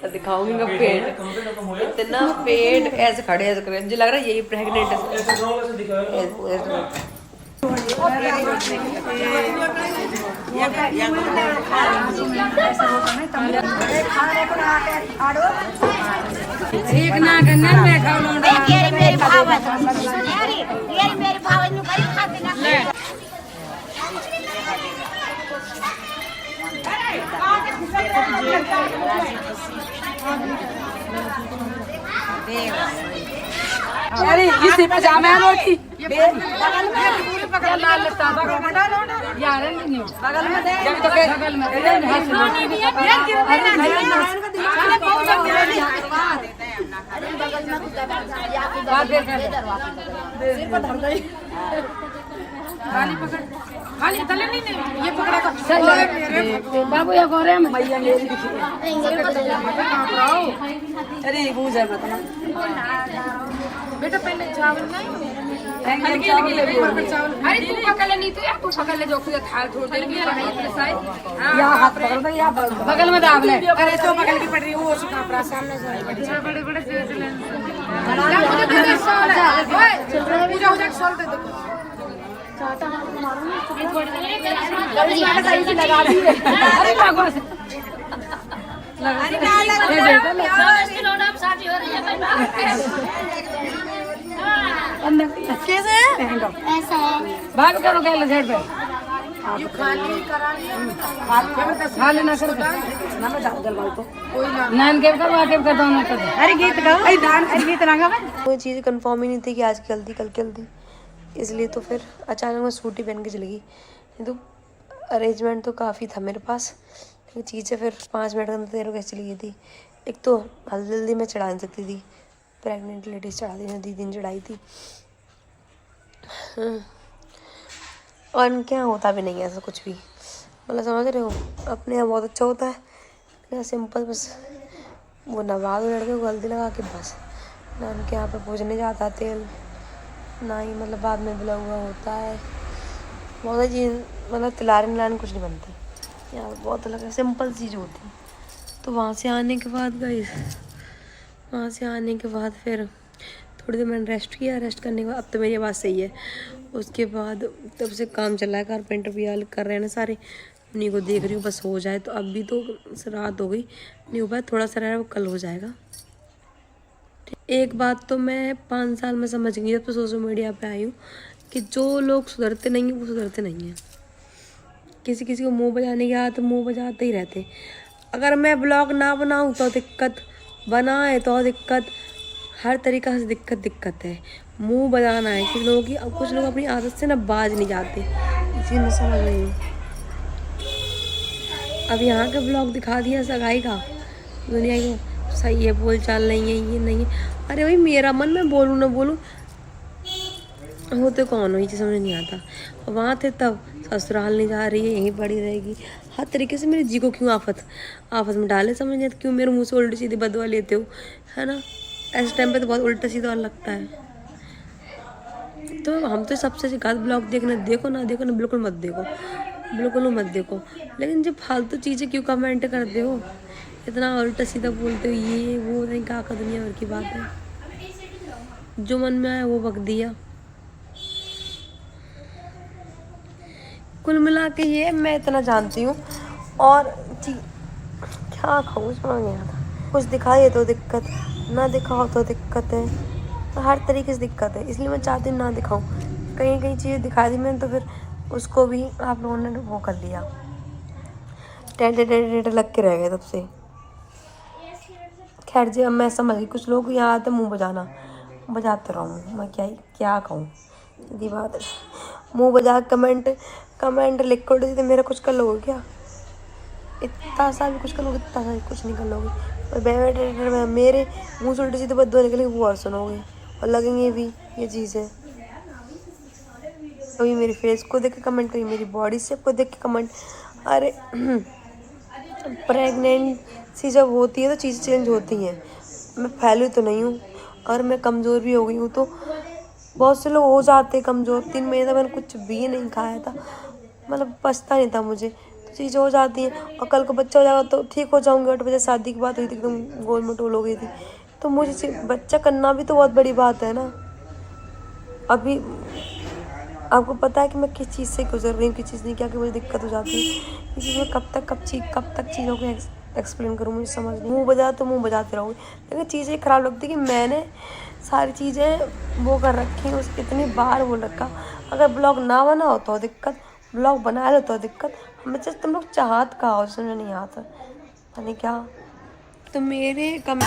दिखाऊंगी का पेट, इतना पेट ऐसे खड़े ऐसे करे, मुझे लग रहा है यही प्रेग्नेंट है। एक ना करना मैं खाऊंगा मेरी भावत मेरी भावत नु करी खाते ना अरे इसी पजामे है रोटी बगल में पूरी पकड़ ला लेता बगल में डालो ना यार नहीं बगल में दे जब तो बगल में दे हाथ से यार गिरने ना साले बहुत बगल में कुछ सिर पर धर गई खाली पकड़ खाली तले नहीं ये पकड़ा तो बाबू ये गोरे में मैया मेरी दिखी अरे मुंह जा मत बेटा पहले चावल नहीं अरे तू पकड़ ले नहीं तो यार तू पकड़ ले जो खुद थाल छोड़ दे या हाथ पकड़ दे या बगल में दाब ले अरे तो बगल की पड़ रही वो उसका कपड़ा सामने से बड़े बड़े पूजा हो जाए सोल दे दो चाटा मारो ना लगा दी अरे भगवान कैसे ऐसा है भाग करो कह लो झट पे यू खाली करा लिया खा लेना सर ना मैं जल भाई तो कोई ना नान के कर वाके कर दोनों कर अरे गीत गाओ अरे डांस अरे गीत ना गाओ कोई चीज़ कंफर्म ही नहीं थी कि आज की हल्दी कल की हल्दी, इसलिए तो फिर अचानक मैं सूटी पहन के चली गई। तो अरेंजमेंट तो काफ़ी था मेरे पास, लेकिन चीज़ें फिर 5 मिनट के अंदर तैयार कैसे चली गई थी। एक तो हल्दी जल्दी मैं चढ़ा नहीं सकती थी, प्रेग्नेंट लेडीज चढ़ा दी, मैं दीदी ने चढ़ाई थी। और क्या होता भी नहीं है ऐसा कुछ भी, मतलब समझ रहे हो, अपने यहाँ बहुत अच्छा होता है। या सिंपल बस वो नवा दो लड़के को हल्दी लगा के बस, ना उनके यहाँ पे पूजने जाता तेल, ना ही मतलब बाद में बुला हुआ होता है। बहुत चीज़ मतलब तिलारन विलारन कुछ नहीं बनती यार, बहुत अलग है, सिंपल चीज़ होती है। तो वहाँ से आने के बाद फिर थोड़ी देर मैंने रेस्ट किया। रेस्ट करने के बाद अब तो मेरी आवाज़ सही है। उसके बाद तब से काम चल रहा है, कारपेंटर भी कर रहे हैं ना सारे, उन्हीं को देख रही हूँ, बस हो जाए। तो अभी तो रात हो गई, नहीं हो पाया, थोड़ा सा रह रहा है, वो कल हो जाएगा। एक बात तो मैं 5 साल में समझ गई जब तो सोशल मीडिया पे आई हूँ कि जो लोग सुधरते नहीं हैं वो सुधरते नहीं हैं। किसी किसी को मुंह बजाने की आदत, मुंह बजाते ही रहते। अगर मैं ब्लॉग ना बनाऊँ तो दिक्कत, बनाए तो दिक्कत, हर तरीक़ा से दिक्कत है। मुंह बजाना है कि लोगों की, अब कुछ लोग अपनी आदत से ना बाज नहीं जाते, इसी में समझ रही हूँ। अब यहाँ का ब्लॉग दिखा दिया सगाई का, दुनिया को सही है, बोल चाल नहीं है, ये नहीं है। अरे भाई मेरा मन, मैं बोलूँ ना बोलूँ, होते कौन हो, ये समझ नहीं आता। वहाँ थे तब ससुराल नहीं जा रही है, यहीं पड़ी रहेगी, हर तरीके से मेरे जी को क्यों आफत में डाले, समझ नहीं आता क्यों मेरे मुँह से उल्टी सीधी बदवा लेते हो, है ना। ऐसे टाइम पे तो बहुत उल्टा सीधा लगता है। तो हम तो सबसे सिखा ब्लॉग देखना, देखो ना बिल्कुल मत देखो, लेकिन जब फालतू चीज़ें क्यों कमेंट करते हो, इतना उल्टा सीधा बोलते हो, ये वो नहीं, क्या का दुनिया भर की बात है। जो मन में आया वो बक दिया। कुल मिला के ये मैं इतना जानती हूँ। और क्या खाऊँ समझ नहीं आता, कुछ दिखाइए तो दिक्कत, ना दिखाओ तो दिक्कत है, तो हर तरीके से दिक्कत है। इसलिए मैं चाहती हूँ ना दिखाऊँ। कहीं चीज़ें दिखा दी मैंने तो फिर उसको भी आप लोगों ने वो कर लिया, टेंट लग के रह गए तब से। खैर जी, अब मैं समझ गई, कुछ लोग यहाँ आते मुँह बजाना, बजाते रहूँ मैं, क्या कहूँ, सीधी बात है। मुँह बजा कमेंट लिख कर तो मेरा कुछ कर लोगे क्या, इतना सा भी कुछ कर लोगे, इतना सा भी कुछ नहीं कर लोगे। और मेरे मुँह से उल्टी सीधे बददुआ निकलेंगे, वो और सुनोगे और लगेंगे भी ये चीज़ें। कभी मेरे फेस को देख के कमेंट, कभी मेरी बॉडी शेप को देख के कमेंट। अरे प्रेगनेंसी जब होती है तो चीज़ें चेंज होती हैं। मैं फैली तो नहीं हूँ और मैं कमज़ोर भी हो गई हूँ, तो बहुत से लोग हो जाते कमज़ोर। 3 महीने तक मैंने कुछ भी नहीं खाया था, मतलब पछता नहीं था मुझे, चीज़ हो जाती है। और कल को बच्चा हो जाएगा तो ठीक हो जाऊँगी, 8 बजे शादी की बात हुई थी एकदम गोल मटोल हो गई थी। तो मुझे बच्चा करना भी तो बहुत बड़ी बात है ना। अभी आपको पता है कि मैं किस चीज़ से गुजर रही हूँ, किस चीज़ नहीं, क्या कि मुझे दिक्कत हो जाती है इस चीज़ में। कब तक चीज़ों को एक्सप्लेन करूँ, मुझे समझ नहीं। मुँह बजा तो मुँह बजाते रहूँगी, लेकिन चीज़ें ख़राब लगती है कि मैंने सारी चीज़ें वो कर रखी हैं, उसकी इतनी बार बोल रखा। अगर ब्लॉग ना बना हो तो दिक्कत, ब्लॉग बना लो तो दिक्कत। हमें तुम लोग चाहत का हो, समझ नहीं आता पता नहीं क्या। तो मेरे कम